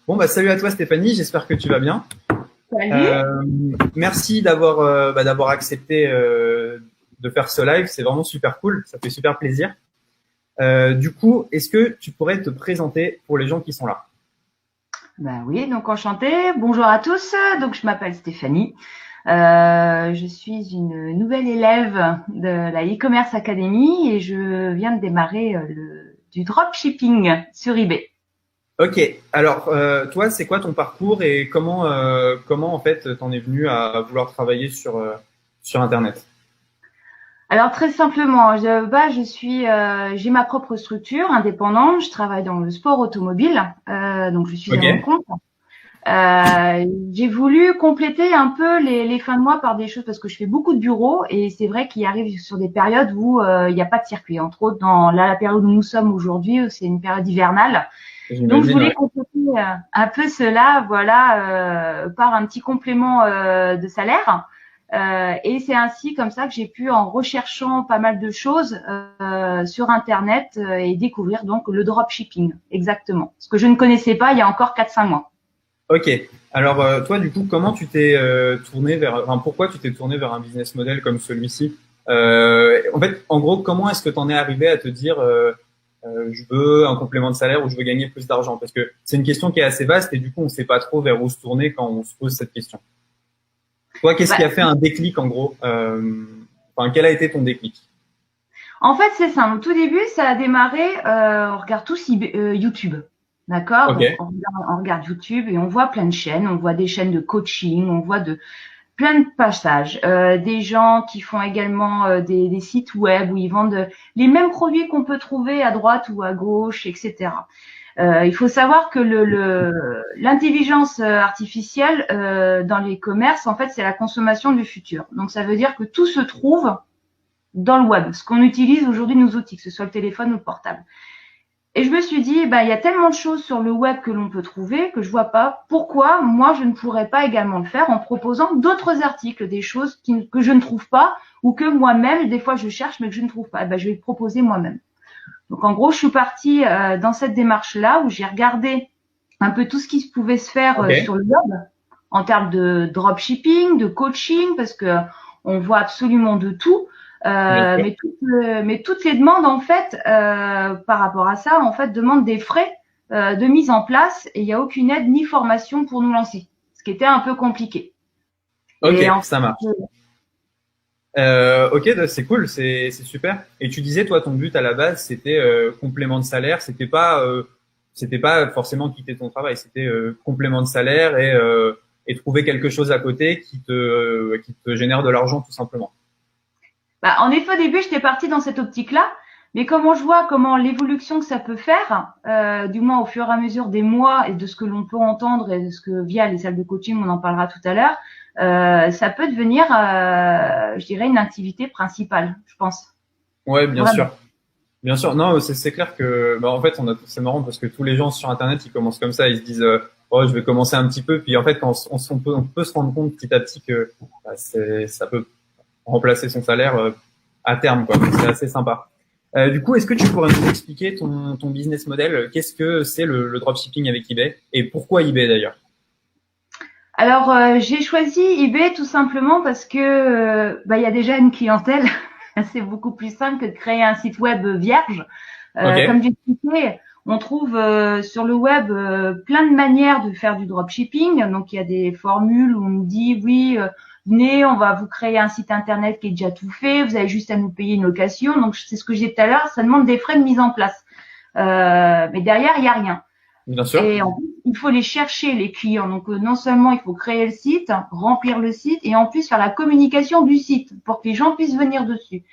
Bon, bah, salut à toi Stéphanie, j'espère que tu vas bien. Salut. Merci d'avoir accepté de faire ce live, c'est vraiment super cool, ça fait super plaisir. Du coup, est-ce que tu pourrais te présenter pour les gens qui sont là? Ben oui, donc enchantée. Bonjour à tous. Donc je m'appelle Stéphanie. Je suis une nouvelle élève de la e-commerce academy et je viens de démarrer du dropshipping sur eBay. Ok, alors toi, c'est quoi ton parcours et comment en fait t'en es venu à vouloir travailler sur Internet? Alors très simplement, j'ai ma propre structure indépendante. Je travaille dans le sport automobile, donc je suis à mon Ok, compte. J'ai voulu compléter un peu les fins de mois par des choses parce que je fais beaucoup de bureaux et c'est vrai qu'il arrive sur des périodes où il n'y a pas de circuit. Entre autres, dans la période où nous sommes aujourd'hui, c'est une période hivernale. Donc, je j'imagine, voulais ouais. compléter un peu cela, voilà, par un petit complément de salaire. Et c'est ainsi comme ça que j'ai pu, en recherchant pas mal de choses sur Internet, et découvrir donc le dropshipping, exactement. Ce que je ne connaissais pas il y a encore 4-5 mois. Ok, alors toi, du coup, comment tu t'es tourné enfin, pourquoi tu t'es tourné vers un business model comme celui-ci? En fait, en gros, comment est-ce que tu en es arrivé à te dire je veux un complément de salaire ou je veux gagner plus d'argent? Parce que c'est une question qui est assez vaste et du coup, on ne sait pas trop vers où se tourner quand on se pose cette question. Toi, qu'est-ce qui Bah, a fait un déclic en gros? Enfin, quel a été ton déclic? En fait, c'est simple. Au tout début, ça a démarré, on regarde tous YouTube. D'accord? Ok, Donc, on regarde YouTube et on voit plein de chaînes. On voit des chaînes de coaching, on voit plein de passages. Des gens qui font également des sites web où ils vendent les mêmes produits qu'on peut trouver à droite ou à gauche, etc. Il faut savoir que l'intelligence artificielle dans les commerces, en fait, c'est la consommation du futur. Donc, ça veut dire que tout se trouve dans le web, ce qu'on utilise aujourd'hui nos outils, que ce soit le téléphone ou le portable. Et je me suis dit, il y a tellement de choses sur le web que l'on peut trouver que je vois pas pourquoi moi je ne pourrais pas également le faire en proposant d'autres articles, des choses que je ne trouve pas ou que moi-même, des fois je cherche mais que je ne trouve pas. Je vais le proposer moi-même. Donc en gros, je suis partie dans cette démarche-là où j'ai regardé un peu tout ce qui pouvait se faire ok, sur le web en termes de dropshipping, de coaching, parce que on voit absolument de tout. bien sûr. Mais toutes les demandes, en fait, par rapport à ça, en fait, demandent des frais de mise en place et il n'y a aucune aide ni formation pour nous lancer, ce qui était un peu compliqué. Ok, Et en ça marche. fait, Ok, c'est cool, c'est super. Et tu disais, toi, ton but à la base, c'était complément de salaire. C'était pas forcément quitter ton travail. C'était complément de salaire et trouver quelque chose à côté qui te génère de l'argent, tout simplement. en effet, au début, j'étais partie dans cette optique-là, mais comment je vois comment l'évolution que ça peut faire, du moins au fur et à mesure des mois et de ce que l'on peut entendre et de ce que via les salles de coaching, on en parlera tout à l'heure, ça peut devenir, je dirais, une activité principale, je pense. Ouais, bien Vraiment. sûr. Bien sûr, non, c'est clair que, bah, en fait, c'est marrant parce que tous les gens sur Internet, ils commencent comme ça, ils se disent, oh, je vais commencer un petit peu, puis en fait, quand on peut se rendre compte petit à petit que bah, ça peut remplacer son salaire à terme, quoi. Donc, c'est assez sympa. Du coup, est-ce que tu pourrais nous expliquer ton business model? Qu'est-ce que c'est le dropshipping avec eBay et pourquoi eBay d'ailleurs? Alors, j'ai choisi eBay tout simplement parce que il y a déjà une clientèle. C'est beaucoup plus simple que de créer un site web vierge. Ok, Comme j'expliquais, on trouve sur le web plein de manières de faire du dropshipping. Donc, il y a des formules où on nous dit, oui, venez, on va vous créer un site internet qui est déjà tout fait. Vous avez juste à nous payer une location. Donc, c'est ce que j'ai dit tout à l'heure. Ça demande des frais de mise en place. Mais derrière, il y a rien. bien sûr. Et en plus, il faut les chercher, les clients. Donc, non seulement il faut créer le site, remplir le site, et en plus faire la communication du site pour que les gens puissent venir dessus.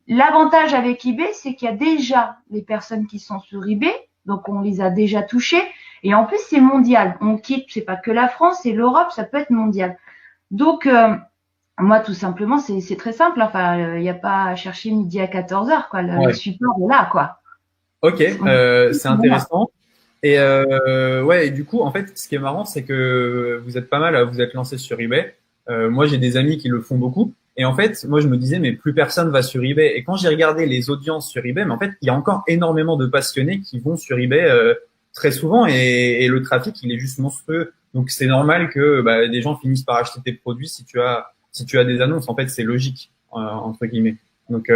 L'avantage avec eBay, c'est qu'il y a déjà des personnes qui sont sur eBay, donc on les a déjà touchées, et en plus c'est mondial. On quitte, c'est pas que la France, c'est l'Europe, ça peut être mondial. Donc moi tout simplement, c'est très simple. Enfin, il n'y a pas à chercher midi à 14 heures, quoi. Le Ouais. support est là, quoi. Ok, c'est Voilà. intéressant. Et ouais, et du coup, en fait, ce qui est marrant, c'est que vous êtes pas mal à vous être lancé sur eBay. Moi, j'ai des amis qui le font beaucoup. Et en fait, moi, je me disais, mais plus personne va sur eBay. Et quand j'ai regardé les audiences sur eBay, mais en fait, il y a encore énormément de passionnés qui vont sur eBay. très souvent et le trafic, il est juste monstrueux. Donc, c'est normal que des gens finissent par acheter tes produits si tu as des annonces. En fait, c'est logique, entre guillemets. Donc,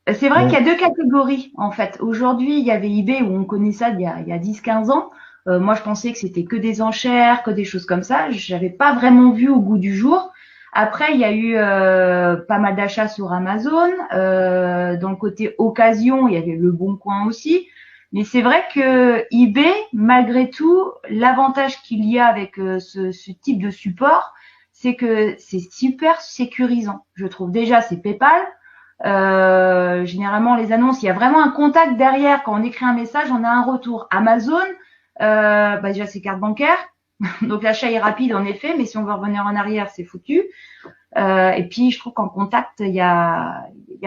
c'est vrai bon. qu'il y a deux catégories, en fait. Aujourd'hui, il y avait eBay où on connaît ça il y a 10-15 ans. Moi, je pensais que c'était que des enchères, que des choses comme ça. J'avais pas vraiment vu au goût du jour. Après, il y a eu pas mal d'achats sur Amazon. Dans le côté occasion, il y avait Le Bon Coin aussi. Mais c'est vrai que eBay, malgré tout, l'avantage qu'il y a avec ce type de support, c'est que c'est super sécurisant. Je trouve déjà, c'est PayPal. Généralement, les annonces, il y a vraiment un contact derrière. Quand on écrit un message, on a un retour. Amazon, déjà, c'est carte bancaire. Donc, l'achat est rapide, en effet. Mais si on veut revenir en arrière, c'est foutu. Et puis, je trouve qu'en contact, il y a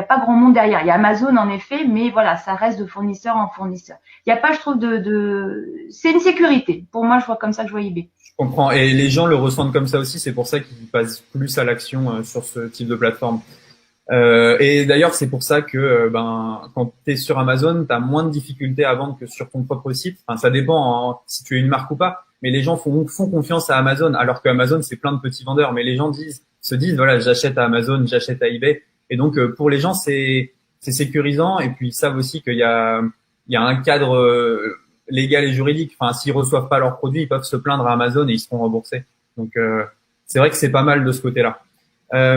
pas grand monde derrière. Il y a Amazon, en effet. Mais voilà, ça reste de fournisseur en fournisseur. Il n'y a pas, je trouve, c'est une sécurité. Pour moi, je vois comme ça que je vois eBay. Je comprends. Et les gens le ressentent comme ça aussi. C'est pour ça qu'ils passent plus à l'action sur ce type de plateforme. Et d'ailleurs, c'est pour ça que quand tu es sur Amazon, tu as moins de difficultés à vendre que sur ton propre site. Enfin, ça dépend si tu es une marque ou pas. Mais les gens font confiance à Amazon, alors que Amazon, c'est plein de petits vendeurs. Mais les gens se disent, voilà, j'achète à Amazon, j'achète à eBay. Et donc, pour les gens, c'est sécurisant. Et puis, ils savent aussi qu'il y a un cadre légal et juridique. Enfin, s'ils reçoivent pas leurs produits, ils peuvent se plaindre à Amazon et ils seront remboursés. Donc, c'est vrai que c'est pas mal de ce côté-là.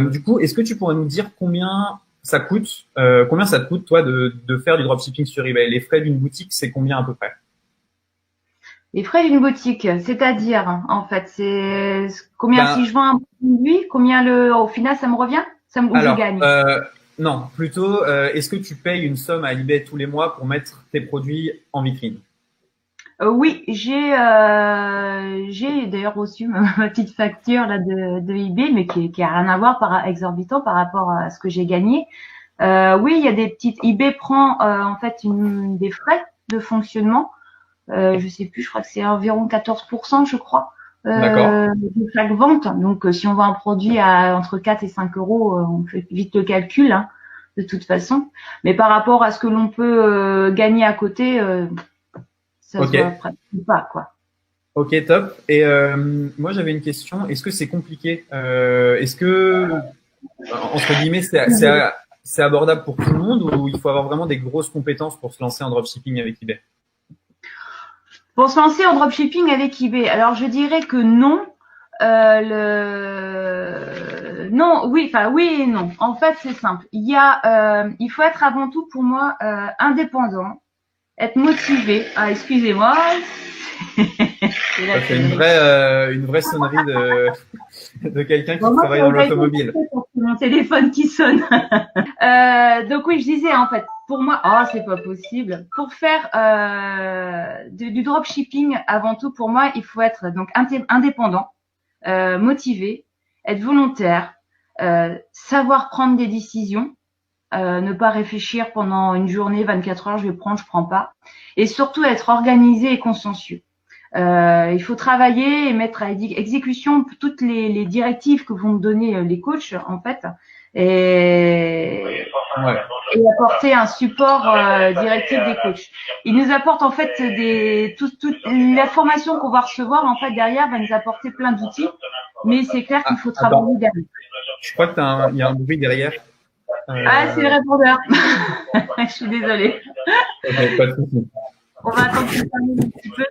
Du coup, est-ce que tu pourrais nous dire combien ça te coûte, toi, de faire du dropshipping sur eBay? Les frais d'une boutique, c'est combien à peu près? Les frais d'une boutique, c'est-à-dire, en fait, c'est combien si je vends un produit, combien au final ça me revient, ou je gagne? Non, plutôt, est-ce que tu payes une somme à eBay tous les mois pour mettre tes produits en vitrine? Oui, j'ai d'ailleurs reçu ma petite facture là de eBay, mais qui a rien à voir exorbitant par rapport à ce que j'ai gagné. Oui, il y a des petites. eBay prend en fait des frais de fonctionnement. Je sais plus, je crois que c'est environ 14%, je crois, de chaque vente. Donc, si on vend un produit à entre 4 et 5 euros, on fait vite le calcul, hein, de toute façon. Mais par rapport à ce que l'on peut gagner à côté, ça se voit presque pas, quoi. Ok, top. Et moi, j'avais une question. Est-ce que c'est compliqué? Est-ce que, entre guillemets, c'est abordable pour tout le monde ou il faut avoir vraiment des grosses compétences pour se lancer en dropshipping avec eBay? Pour se lancer en dropshipping avec eBay, alors je dirais que non. Non, oui et non. En fait, c'est simple. Il faut être avant tout pour moi indépendant, être motivé. Ah, excusez-moi. C'est une vraie sonnerie de quelqu'un qui travaille dans l'automobile. C'est mon téléphone qui sonne. Donc oui, je disais en fait, pour moi, c'est pas possible. Pour faire du dropshipping, avant tout, pour moi, il faut être donc indépendant, motivé, être volontaire, savoir prendre des décisions, ne pas réfléchir pendant une journée, 24 heures, je vais prendre, je prends pas, et surtout être organisé et consciencieux. Il faut travailler et mettre à exécution toutes les directives que vont donner les coachs en fait, et apporter un support directif des coachs. Ils nous apportent en fait toute la formation qu'on va recevoir en fait derrière va nous apporter plein d'outils, mais c'est clair qu'il faut travailler derrière. Je crois qu'il y a un bruit derrière. C'est le répondeur. Je suis désolée. Okay, pas de souci. On va attendre que ça termine un petit peu.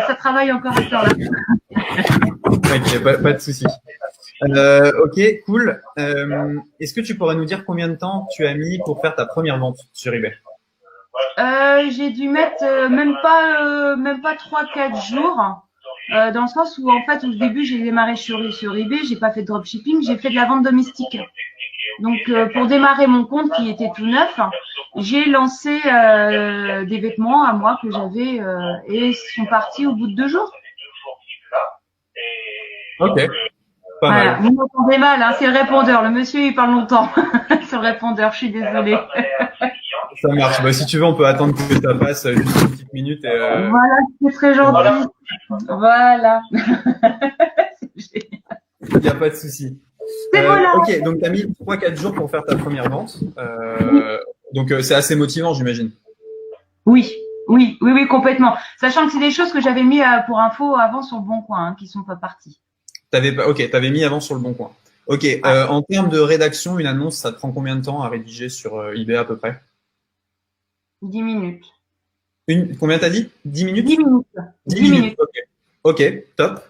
Ça travaille encore à ce temps-là. Ok, pas de souci. Ok, cool. Est-ce que tu pourrais nous dire combien de temps tu as mis pour faire ta première vente sur eBay? J'ai dû mettre même pas 3-4 jours. Dans le sens où en fait au début j'ai démarré sur eBay, j'ai pas fait de dropshipping, j'ai fait de la vente domestique. Donc pour démarrer mon compte qui était tout neuf, j'ai lancé des vêtements à moi que j'avais et ils sont partis au bout de 2 jours. Ok. Pas mal. Vous m'entendez mal, hein, c'est le répondeur. Le monsieur il parle longtemps. C'est le répondeur, je suis désolée. Ça marche. Si tu veux, on peut attendre que ça passe juste une petite minute. Et, Voilà, c'est très gentil. Voilà. Il n'y a pas de souci. Ok, donc tu as mis 3-4 jours pour faire ta première vente. Donc c'est assez motivant, j'imagine. Oui, Oui, oui, oui, complètement. Sachant que c'est des choses que j'avais mis pour info avant sur le Bon Coin, hein, qui sont pas parties. T'avais mis avant sur le bon coin. Ok, Ouais. en termes de rédaction, une annonce, ça te prend combien de temps à rédiger sur eBay à peu près? 10 minutes. Combien t'as dit? 10 10 minutes? minutes. 10 10 minutes, minutes. ok. Ok, top.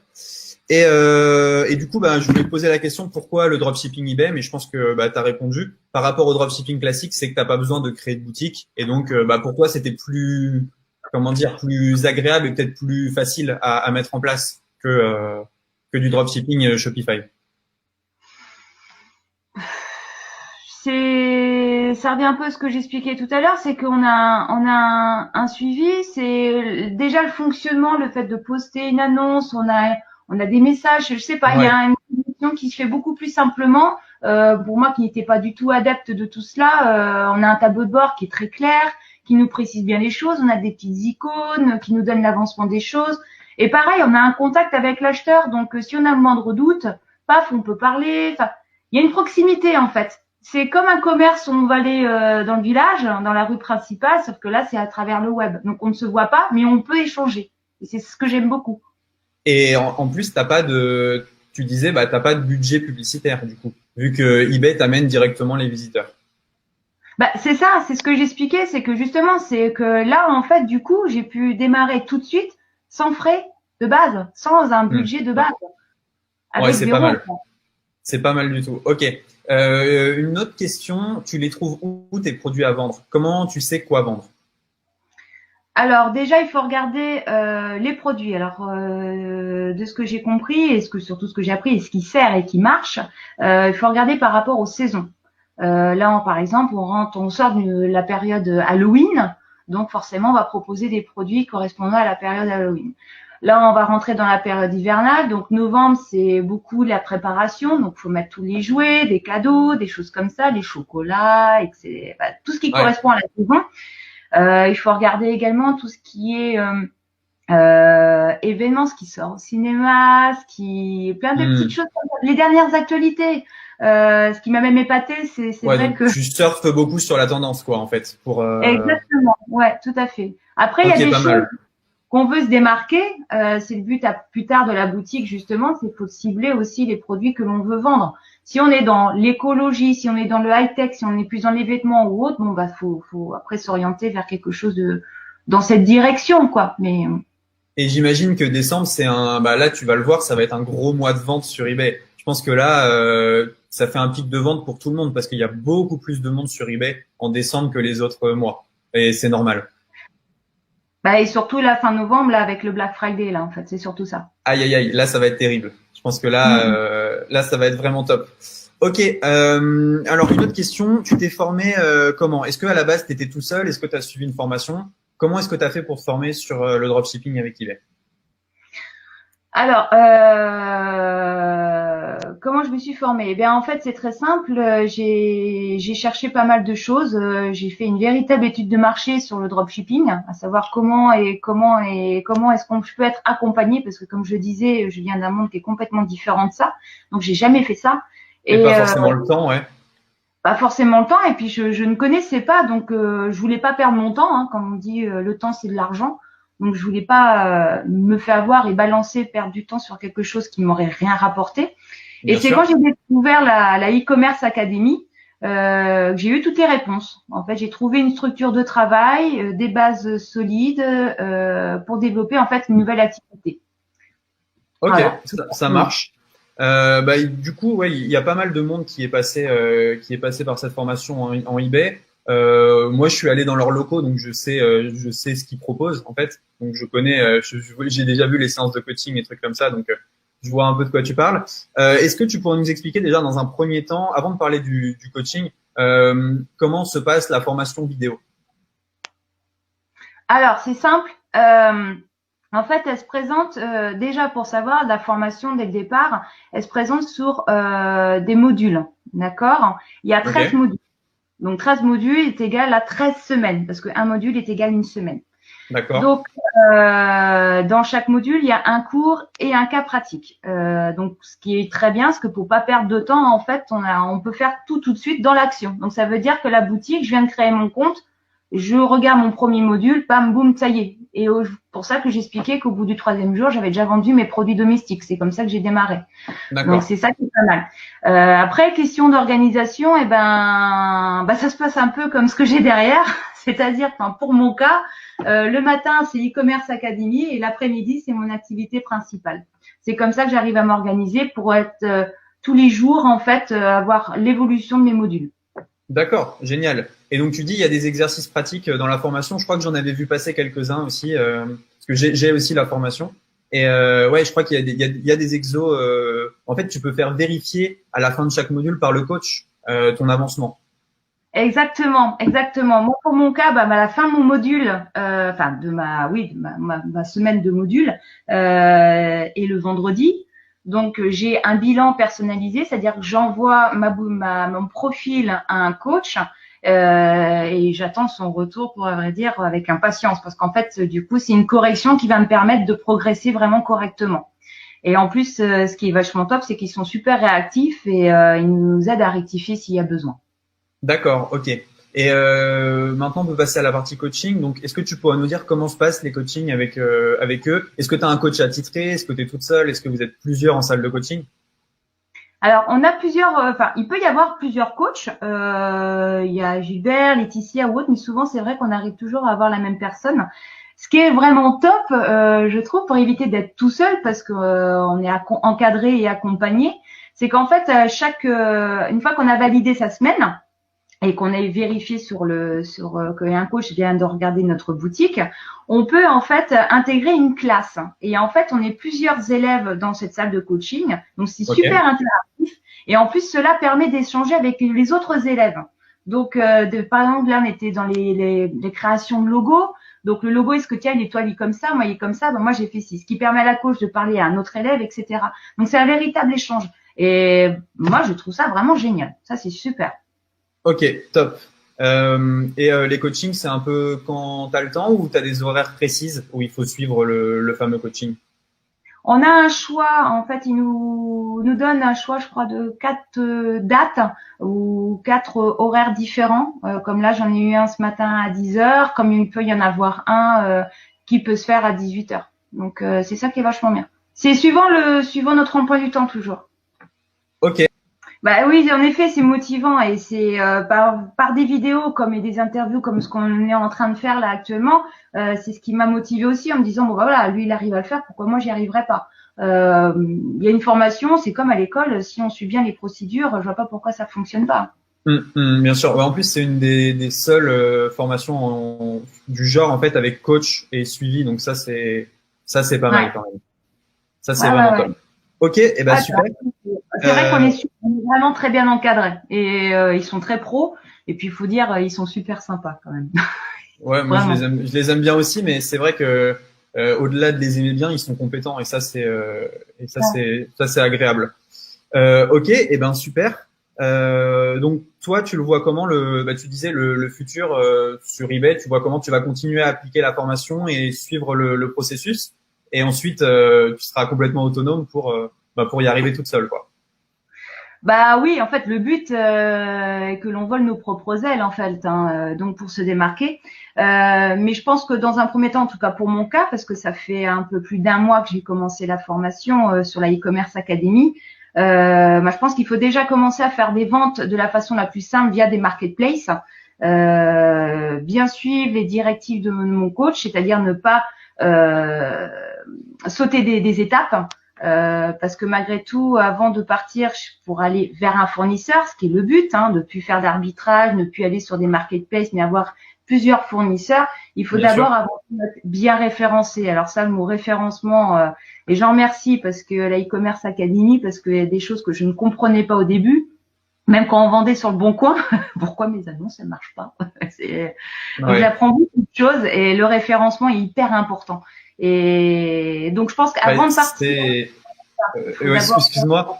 Et du coup, bah, je voulais te poser la question pourquoi le dropshipping eBay, mais je pense que bah, tu as répondu. Par rapport au dropshipping classique, c'est que t'as pas besoin de créer de boutique. Et donc, bah, pour toi, c'était plus, comment dire, plus agréable et peut-être plus facile à mettre en place que du dropshipping Shopify. Ça revient un peu à ce que j'expliquais tout à l'heure, c'est qu'on a un suivi, c'est déjà le fonctionnement, le fait de poster une annonce, on a des messages, je sais pas, il y Ouais. a une communication qui se fait beaucoup plus simplement. Pour moi qui n'étais pas du tout adepte de tout cela, on a un tableau de bord qui est très clair, qui nous précise bien les choses, on a des petites icônes qui nous donnent l'avancement des choses. Et pareil, on a un contact avec l'acheteur, donc si on a le moindre doute, paf, on peut parler. Enfin, il y a une proximité en fait. C'est comme un commerce où on va aller dans le village, dans la rue principale, sauf que là, c'est à travers le web. Donc, on ne se voit pas, mais on peut échanger. Et c'est ce que j'aime beaucoup. Et en plus, tu disais, bah, t'as pas de budget publicitaire, du coup, vu que eBay t'amène directement les visiteurs. Bah, c'est ça, c'est ce que j'expliquais, c'est que justement, c'est que là, en fait, du coup, j'ai pu démarrer tout de suite, sans frais de base, sans un Hmm. budget de base, Ouais, avec c'est pas zéro. mal. C'est pas mal du tout. Ok. Une autre question, tu les trouves où tes produits à vendre? Comment tu sais quoi vendre? Alors déjà, il faut regarder les produits. Alors de ce que j'ai compris et surtout ce que j'ai appris et ce qui sert et qui marche, il faut regarder par rapport aux saisons. Là, par exemple, on sort de la période Halloween, donc forcément, on va proposer des produits correspondant à la période Halloween. Là, on va rentrer dans la période hivernale, donc novembre, c'est beaucoup la préparation, donc faut mettre tous les jouets, des cadeaux, des choses comme ça, les chocolats, etc. Bah, tout ce qui Ouais. correspond à la saison. Il faut regarder également tout ce qui est événements, ce qui sort au cinéma, plein de petites Hmm. choses comme ça. Les dernières actualités. Ce qui m'a même épaté, c'est Ouais, vrai donc que tu surfes beaucoup sur la tendance, quoi, en fait, pour. exactement, ouais, tout à fait. Après, il y a Ok, des pas choses mal. qu'on veut se démarquer. C'est le but plus tard de la boutique justement, c'est faut cibler aussi les produits que l'on veut vendre. Si on est dans l'écologie, si on est dans le high tech, si on est plus dans les vêtements ou autre, bon bah faut après s'orienter vers quelque chose de dans cette direction quoi. Mais Et j'imagine que décembre, bah là, tu vas le voir, ça va être un gros mois de vente sur eBay. Je pense que là, ça fait un pic de vente pour tout le monde parce qu'il y a beaucoup plus de monde sur eBay en décembre que les autres mois. Et c'est normal. bah et surtout la fin novembre là avec le Black Friday là en fait, c'est surtout ça. Aïe, aïe, aïe, là, ça va être terrible. Je pense que là, Mm. là, ça va être vraiment top. Ok. Alors, une autre question. Tu t'es formé comment? Est-ce que à la base, tu étais tout seul? Est-ce que tu as suivi une formation? Comment est-ce que tu as fait pour te former sur le dropshipping avec eBay? Alors, comment je me suis formée? Eh bien, en fait, c'est très simple. J'ai cherché pas mal de choses. J'ai fait une véritable étude de marché sur le dropshipping, à savoir comment est-ce qu'on je peux être accompagnée, parce que comme je disais, je viens d'un monde qui est complètement différent de ça. Donc, j'ai jamais fait ça. Et Et pas forcément le temps, ouais. pas forcément le temps. Et puis, je ne connaissais pas, donc je voulais pas perdre mon temps. Hein, comme on dit, le temps c'est de l'argent. Donc, je voulais pas me faire avoir et balancer, perdre du temps sur quelque chose qui m'aurait rien rapporté. Et Bien c'est quand sûr. j'ai découvert la e-commerce academy que j'ai eu toutes les réponses. En fait, j'ai trouvé une structure de travail, des bases solides pour développer en fait une nouvelle activité. Ok, Voilà. ça marche. Bah, du coup, ouais, il y a pas mal de monde qui est passé par cette formation en eBay. Moi, je suis allé dans leurs locaux, donc je sais ce qu'ils proposent en fait. Donc, je connais, j'ai déjà vu les séances de coaching et trucs comme ça, donc je vois un peu de quoi tu parles. Est-ce que tu pourrais nous expliquer déjà dans un premier temps, avant de parler du coaching, comment se passe la formation vidéo? Alors, c'est simple. En fait, elle se présente déjà pour savoir la formation dès le départ. Elle se présente sur des modules, d'accord? Il y a 13 Ok, modules. Donc 13 modules est égal à 13 semaines, parce qu'un module est égal à une semaine. d'accord. Donc, dans chaque module, il y a un cours et un cas pratique. Donc, ce qui est très bien, parce que pour pas perdre de temps, en fait, on peut faire tout de suite dans l'action. Donc, ça veut dire que la boutique, je viens de créer mon compte, je regarde mon premier module, bam, boum, ça y est. Et pour ça que j'expliquais qu'au bout du 3e jour, j'avais déjà vendu mes produits domestiques. C'est comme ça que j'ai démarré. Donc c'est ça qui est pas mal. Après, question d'organisation, ça se passe un peu comme ce que j'ai derrière, c'est-à-dire, pour mon cas, le matin c'est e-commerce academy et l'après-midi c'est mon activité principale. C'est comme ça que j'arrive à m'organiser pour être tous les jours en fait avoir l'évolution de mes modules. D'accord, génial. Et donc tu dis il y a des exercices pratiques dans la formation. Je crois que j'en avais vu passer quelques-uns aussi, parce que j'ai aussi la formation. Et ouais, je crois qu'il y a des exos. En fait, tu peux faire vérifier à la fin de chaque module par le coach ton avancement. Exactement. Moi, pour mon cas, à la fin de mon module, de ma semaine de module, et le vendredi. Donc, j'ai un bilan personnalisé, c'est-à-dire que j'envoie mon profil à un coach et j'attends son retour, pour à vrai dire, avec impatience, parce qu'en fait, du coup, c'est une correction qui va me permettre de progresser vraiment correctement. Et en plus, ce qui est vachement top, c'est qu'ils sont super réactifs et ils nous aident à rectifier s'il y a besoin. D'accord, ok. Et maintenant, on peut passer à la partie coaching. Donc, est-ce que tu pourrais nous dire comment se passent les coachings avec eux? Est-ce que tu as un coach attitré? Est-ce que tu es toute seule? Est-ce que vous êtes plusieurs en salle de coaching? Alors, on a plusieurs, il peut y avoir plusieurs coachs. Il y a Gilbert, Laetitia ou autre, mais souvent, c'est vrai qu'on arrive toujours à avoir la même personne. Ce qui est vraiment top, je trouve, pour éviter d'être tout seul, parce que on est encadré et accompagné, c'est qu'en fait, une fois qu'on a validé sa semaine, et qu'on ait vérifié qu'un coach vient de regarder notre boutique, on peut en fait intégrer une classe. Et en fait, on est plusieurs élèves dans cette salle de coaching, donc c'est super interactif. Et en plus, cela permet d'échanger avec les autres élèves. Donc, par exemple, là, on était dans les créations de logos. Donc, le logo, est-ce que tiens, l'étoile est comme ça, moi, il est comme ça, moi, j'ai fait ci. Ce qui permet à la coach de parler à un autre élève, etc. Donc, c'est un véritable échange. Et moi, je trouve ça vraiment génial. Ça, c'est super. Ok, top. Les coachings, c'est un peu quand tu as le temps ou tu as des horaires précises où il faut suivre le fameux coaching? On a un choix, en fait, ils nous donnent un choix, je crois, de 4 dates ou 4 horaires différents. Comme là, j'en ai eu un ce matin à 10h, comme il peut y en avoir un qui peut se faire à 18h. Donc, c'est ça qui est vachement bien. C'est suivant notre emploi du temps, toujours. Ok. Bah oui, en effet, c'est motivant et c'est par des vidéos et des interviews comme ce qu'on est en train de faire là actuellement, c'est ce qui m'a motivé aussi en me disant bon voilà, lui il arrive à le faire, pourquoi moi j'y arriverai pas. Il y a une formation, c'est comme à l'école, si on suit bien les procédures, je vois pas pourquoi ça fonctionne pas. Bien sûr. Ouais, en plus, c'est une des seules formations du genre en fait avec coach et suivi, donc ça c'est pas mal quand même. Ça c'est vraiment top. Ok, et super. C'est vrai qu'on est vraiment très bien encadrés et ils sont très pros. Et puis il faut dire, ils sont super sympas quand même. Ouais, moi je les aime bien aussi, mais c'est vrai que au-delà de les aimer bien, ils sont compétents et ça c'est agréable. Ok, et super. Donc toi, tu le vois comment tu disais le futur sur eBay, tu vois comment tu vas continuer à appliquer la formation et suivre le processus, et ensuite tu seras complètement autonome pour y arriver toute seule, quoi. Bah oui, en fait, le but est que l'on vole nos propres ailes, en fait, donc pour se démarquer. Mais je pense que dans un premier temps, en tout cas pour mon cas, parce que ça fait un peu plus d'1 mois que j'ai commencé la formation sur la e-commerce academy, je pense qu'il faut déjà commencer à faire des ventes de la façon la plus simple via des marketplaces, bien suivre les directives de mon coach, c'est-à-dire ne pas sauter des étapes. Parce que malgré tout, avant de partir pour aller vers un fournisseur, ce qui est le but, de plus faire d'arbitrage, ne plus aller sur des marketplaces, mais avoir plusieurs fournisseurs, il faut d'abord avoir bien référencé. Alors ça, le mot référencement, et j'en remercie parce que la e-commerce academy, parce qu'il y a des choses que je ne comprenais pas au début, même quand on vendait sur le Bon Coin, pourquoi mes annonces elles marchent pas. Donc j'apprends beaucoup de choses et le référencement est hyper important. Et donc je pense qu'avant de partir, excuse-moi.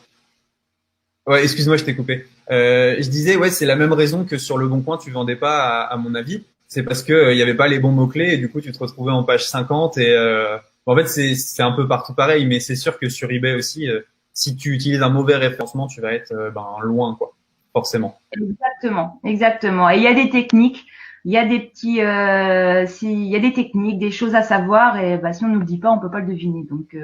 Ouais, excuse-moi, je t'ai coupé. Je disais, c'est la même raison que sur le Bon Coin, tu vendais pas, à mon avis. C'est parce que il y avait pas les bons mots-clés et du coup, tu te retrouvais en page 50 et en fait, c'est un peu partout pareil, mais c'est sûr que sur eBay aussi, si tu utilises un mauvais référencement, tu vas être loin, quoi, forcément. Exactement. Et il y a des techniques. il y a des petits, il y a des techniques, des choses à savoir, et bah, si on nous le dit pas, on peut pas le deviner. Donc